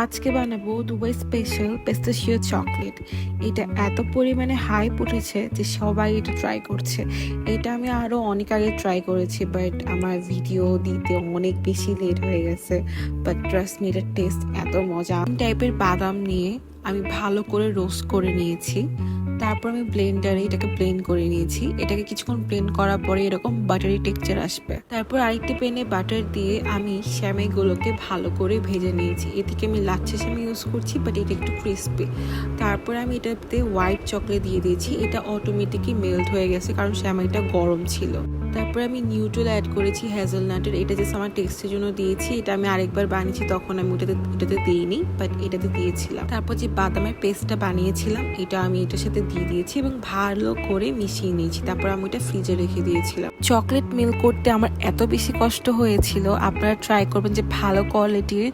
আজকে বানাবো Dubai special পেস্তাশিও chocolate. এটা এত পরিমাণে হাইপ উঠেছে যে সবাই এটা ট্রাই করছে। এটা আমি আরও অনেক আগে ট্রাই করেছি, বাট আমার ভিডিও দিতে অনেক বেশি লেট হয়ে গেছে। বাট ট্রাস্ট মি, এটার টেস্ট এত মজা। টাইপের বাদাম নিয়ে আমি ভালো করে রোস্ট করে নিয়েছি। তারপর আমি ব্লেন্ডারে এটাকে ব্লেন্ড করে নিয়েছি। এটাকে কিছুক্ষণ ব্লেন্ড করার পরে এরকম বাটারি টেক্সচার আসবে। তারপর আরেকটি প্যানে বাটার দিয়ে আমি সেমাইগুলোকে ভালো করে ভেজে নিয়েছি। এদিকে আমি লাচ্ছা সেমাই ইউজ করছি, বাট এটা একটু ক্রিস্পি। তারপর আমি এটাতে হোয়াইট চকলেট দিয়ে দিয়েছি। এটা অটোমেটিকই মেল্ট হয়ে গেছে কারণ সেমাইটা গরম ছিল। তারপর আমি নিউট্রেল অ্যাড করেছি হ্যাজেলনাটের। এটা জাস্ট আমার টেস্টের জন্য দিয়েছি। এটা আমি আরেকবার বানিয়েছি, তখন আমি এটাতে দিইনি, বাট এটাতে দিয়েছিলাম। তারপর যে বাদামের পেস্টটা বানিয়েছিলাম এটা আমি এটার সাথে দিয়ে দিয়েছি এবং ভালো করে মিশিয়ে নিয়েছি। তারপর আমি এটা ফ্রিজে রেখে দিয়েছিলাম। চকলেট মেল্ট করতে আমার এত বেশি কষ্ট হয়েছিল। আপনারা ট্রাই করবেন যে ভালো কোয়ালিটির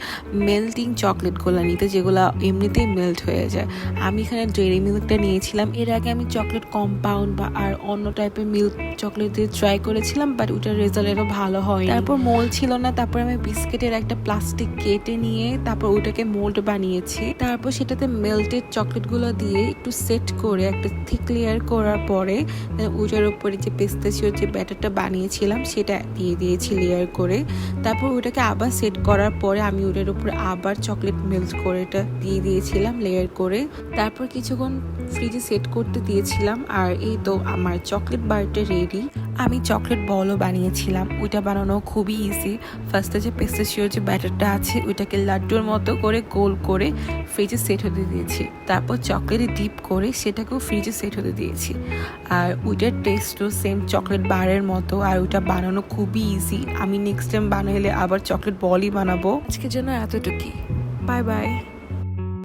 মেল্টিং চকলেটগুলো নিতে, যেগুলো এমনিতেই মেল্ট হয়ে যায়। আমি এখানে ডেয়ারি মিল্কটা নিয়েছিলাম। এর আগে আমি চকলেট কম্পাউন্ড বা আর অন্য টাইপের মিল্ক চকলেট দিয়ে ট্রাই করেছিলাম, বাট ওটার রেজাল্ট এরও ভালো হয়। তারপর মোল্ড ছিল না, তারপর আমি বিস্কিটের একটা প্লাস্টিক কেটে নিয়ে তারপর ওটাকে মোল্ড বানিয়েছি। তারপর সেটাতে মেল্টেড চকলেটগুলো দিয়ে একটু সেট করে একটা থিক লেয়ার করার পরে ওটার উপরে যে পেস্তাশিওর যে ব্যাটারটা বানিয়েছিলাম সেটা দিয়ে দিয়েছি লেয়ার করে। তারপর ওটাকে আবার সেট করার পরে আমি ওটার উপরে আবার চকলেট মেল্ট করে এটা দিয়ে দিয়েছিলাম লেয়ার করে। তারপর কিছুক্ষণ ফ্রিজে সেট করতে দিয়েছিলাম। আর এই তো আমার চকলেট বারটা রেডি। আমি চকলেট বলও বানিয়েছিলাম। ওইটা বানানো খুবই ইজি। ফার্স্টে যে পেস্তাশিওর যে ব্যাটারটা আছে ওইটাকে লাড্ডুর মতো করে গোল করে ফ্রিজে সেট হতে দিয়েছি। তারপর চকলেটে ডিপ করে সেটাকেও ফ্রিজে সেট হতে দিয়েছি। আর ওইটার টেস্টও সেম চকলেট বারের মতো, আর ওইটা বানানো খুবই ইজি। আমি নেক্সট টাইম বানাইলে আবার চকলেট বলই বানাবো। আজকের জন্য এতটুকুই। Bye bye.